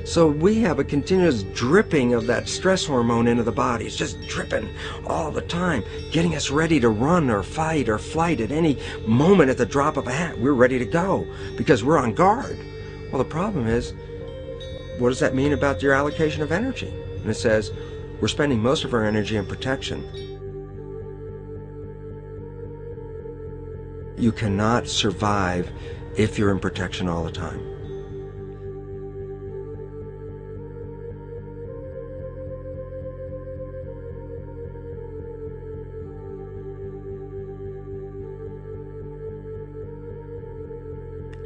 So we have a continuous dripping of that stress hormone into the body. It's just dripping all the time, getting us ready to run or fight or flight at any moment at the drop of a hat. We're ready to go because we're on guard. Well, the problem is, what does that mean about your allocation of energy? And it says, we're spending most of our energy in protection. You cannot survive if you're in protection all the time.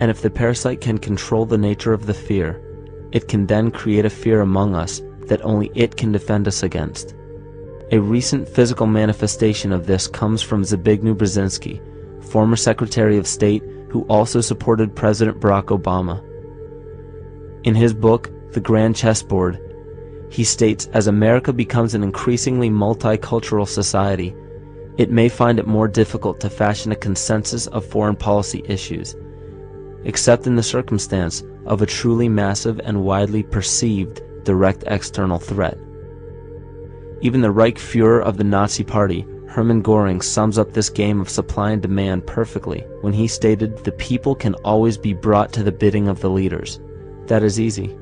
And if the parasite can control the nature of the fear, it can then create a fear among us that only it can defend us against. A recent physical manifestation of this comes from Zbigniew Brzezinski, former Secretary of State who also supported President Barack Obama. In his book, The Grand Chessboard, he states, as America becomes an increasingly multicultural society, it may find it more difficult to fashion a consensus of foreign policy issues, except in the circumstance of a truly massive and widely perceived direct external threat. Even the Reichsfuhrer of the Nazi Party, Hermann Göring, sums up this game of supply and demand perfectly when he stated, "The people can always be brought to the bidding of the leaders." That is easy.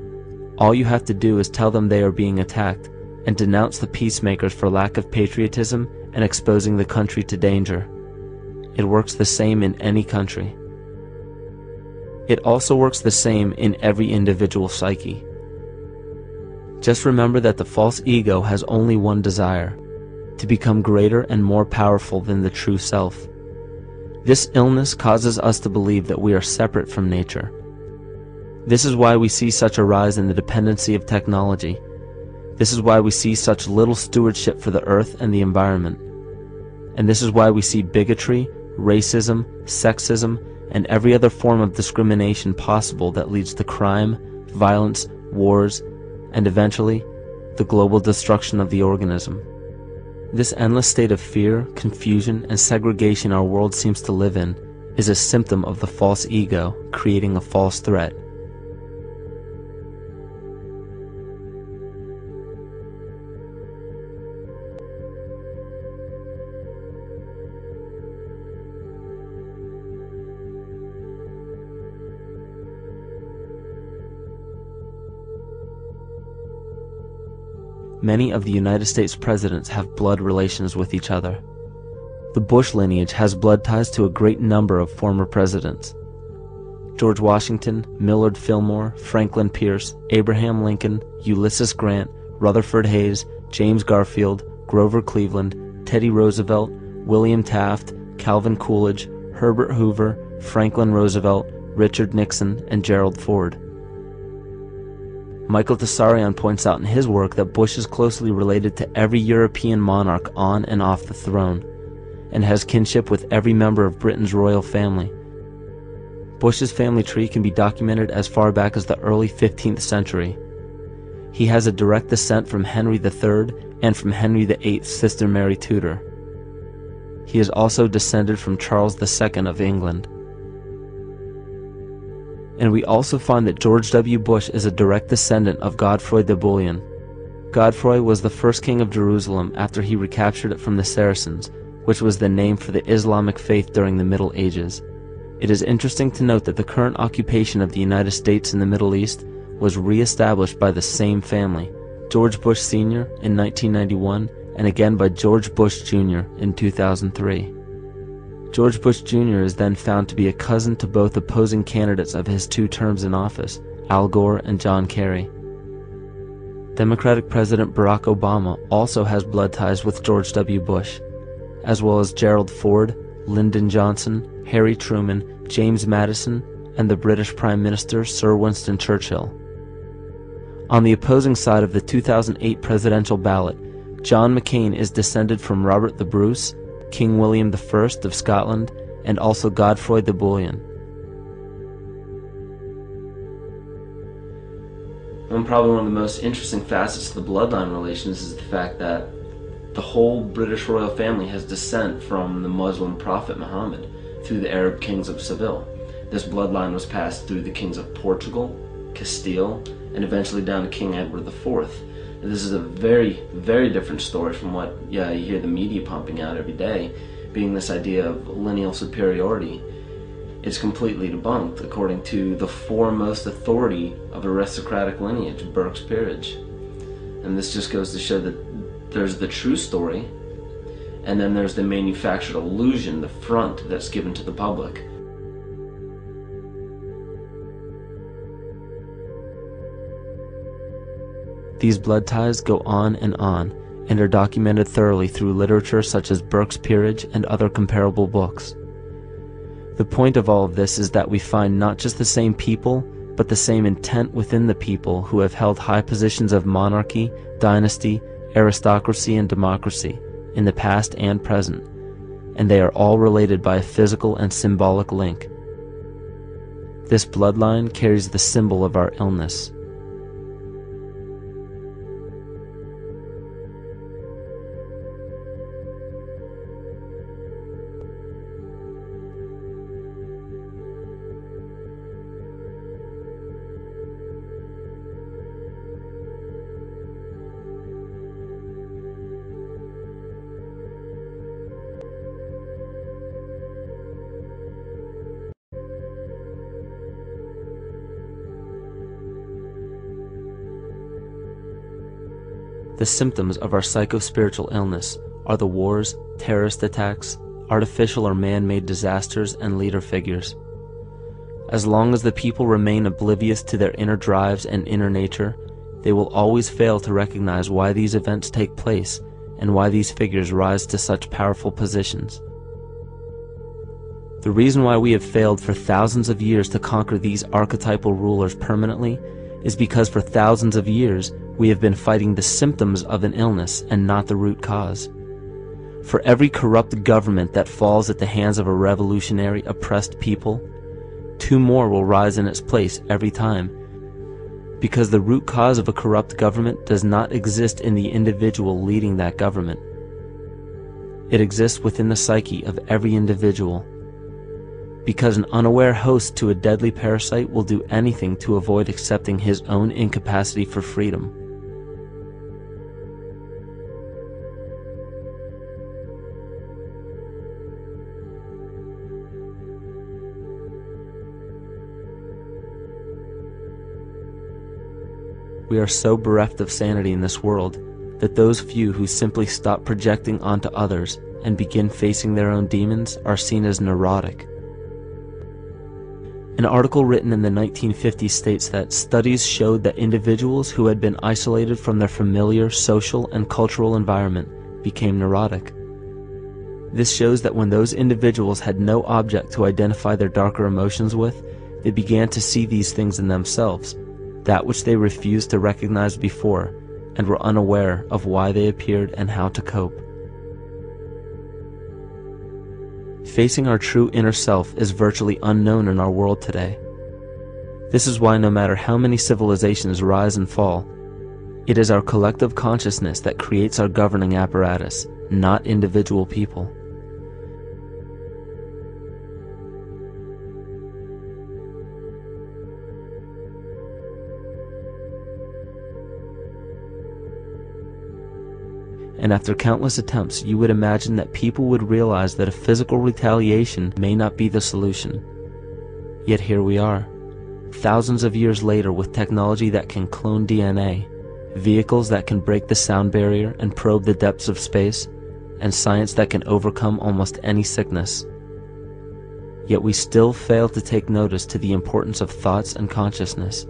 All you have to do is tell them they are being attacked and denounce the peacemakers for lack of patriotism and exposing the country to danger. It works the same in any country. It also works the same in every individual psyche. Just remember that the false ego has only one desire: to become greater and more powerful than the true self. This illness causes us to believe that we are separate from nature. This is why we see such a rise in the dependency of technology. This is why we see such little stewardship for the earth and the environment. And this is why we see bigotry, racism, sexism, and every other form of discrimination possible that leads to crime, violence, wars, and eventually, the global destruction of the organism. This endless state of fear, confusion, and segregation our world seems to live in is a symptom of the false ego creating a false threat. Many of the United States presidents have blood relations with each other. The Bush lineage has blood ties to a great number of former presidents. George Washington, Millard Fillmore, Franklin Pierce, Abraham Lincoln, Ulysses Grant, Rutherford Hayes, James Garfield, Grover Cleveland, Teddy Roosevelt, William Taft, Calvin Coolidge, Herbert Hoover, Franklin Roosevelt, Richard Nixon, and Gerald Ford. Michael Tsarion points out in his work that Bush is closely related to every European monarch on and off the throne, and has kinship with every member of Britain's royal family. Bush's family tree can be documented as far back as the early 15th century. He has a direct descent from Henry III and from Henry VIII's sister Mary Tudor. He is also descended from Charles II of England. And we also find that George W. Bush is a direct descendant of Godfrey de Bouillon. Godfrey was the first king of Jerusalem after he recaptured it from the Saracens, which was the name for the Islamic faith during the Middle Ages. It is interesting to note that the current occupation of the United States in the Middle East was re-established by the same family, George Bush Sr. in 1991, and again by George Bush Jr. in 2003. George Bush Jr. is then found to be a cousin to both opposing candidates of his 2 terms in office, Al Gore and John Kerry. Democratic President Barack Obama also has blood ties with George W. Bush, as well as Gerald Ford, Lyndon Johnson, Harry Truman, James Madison, and the British Prime Minister Sir Winston Churchill. On the opposing side of the 2008 presidential ballot, John McCain is descended from Robert the Bruce, King William I of Scotland, and also Godfrey de Bouillon. Probably one of the most interesting facets of the bloodline relations is the fact that the whole British royal family has descent from the Muslim prophet Muhammad through the Arab kings of Seville. This bloodline was passed through the kings of Portugal, Castile, and eventually down to King Edward IV. And this is a very, very different story from what you hear the media pumping out every day, being this idea of lineal superiority. It's completely debunked according to the foremost authority of aristocratic lineage, Burke's peerage. And this just goes to show that there's the true story, and then there's the manufactured illusion, the front that's given to the public. These blood ties go on and are documented thoroughly through literature such as Burke's Peerage and other comparable books. The point of all of this is that we find not just the same people, but the same intent within the people who have held high positions of monarchy, dynasty, aristocracy, and democracy in the past and present, and they are all related by a physical and symbolic link. This bloodline carries the symbol of our illness. The symptoms of our psycho-spiritual illness are the wars, terrorist attacks, artificial or man-made disasters, and leader figures. As long as the people remain oblivious to their inner drives and inner nature, they will always fail to recognize why these events take place and why these figures rise to such powerful positions. The reason why we have failed for thousands of years to conquer these archetypal rulers permanently is because for thousands of years we have been fighting the symptoms of an illness and not the root cause. For every corrupt government that falls at the hands of a revolutionary, oppressed people, 2 more will rise in its place every time, because the root cause of a corrupt government does not exist in the individual leading that government. It exists within the psyche of every individual, because an unaware host to a deadly parasite will do anything to avoid accepting his own incapacity for freedom. We are so bereft of sanity in this world that those few who simply stop projecting onto others and begin facing their own demons are seen as neurotic. An article written in the 1950s states that studies showed that individuals who had been isolated from their familiar social and cultural environment became neurotic. This shows that when those individuals had no object to identify their darker emotions with, they began to see these things in themselves, that which they refused to recognize before, and were unaware of why they appeared and how to cope. Facing our true inner self is virtually unknown in our world today. This is why no matter how many civilizations rise and fall, it is our collective consciousness that creates our governing apparatus, not individual people. And after countless attempts, you would imagine that people would realize that a physical retaliation may not be the solution. Yet here we are, thousands of years later, with technology that can clone DNA, vehicles that can break the sound barrier and probe the depths of space, and science that can overcome almost any sickness. Yet we still fail to take notice to the importance of thoughts and consciousness.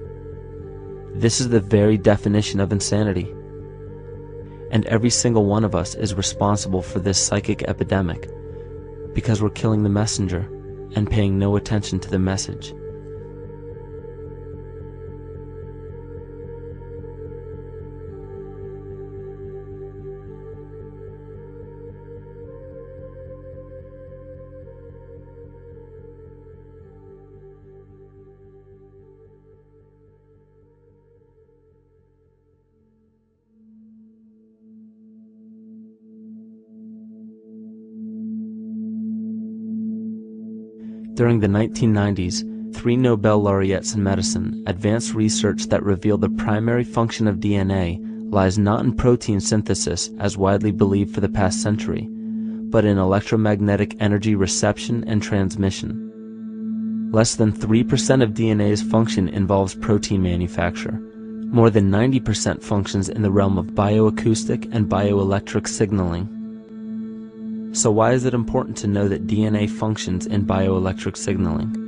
This is the very definition of insanity. And every single one of us is responsible for this psychic epidemic, because we're killing the messenger and paying no attention to the message. During the 1990s, 3 Nobel laureates in medicine, advanced research that revealed the primary function of DNA lies not in protein synthesis as widely believed for the past century, but in electromagnetic energy reception and transmission. Less than 3% of DNA's function involves protein manufacture. More than 90% functions in the realm of bioacoustic and bioelectric signaling. So why is it important to know that DNA functions in bioelectric signaling?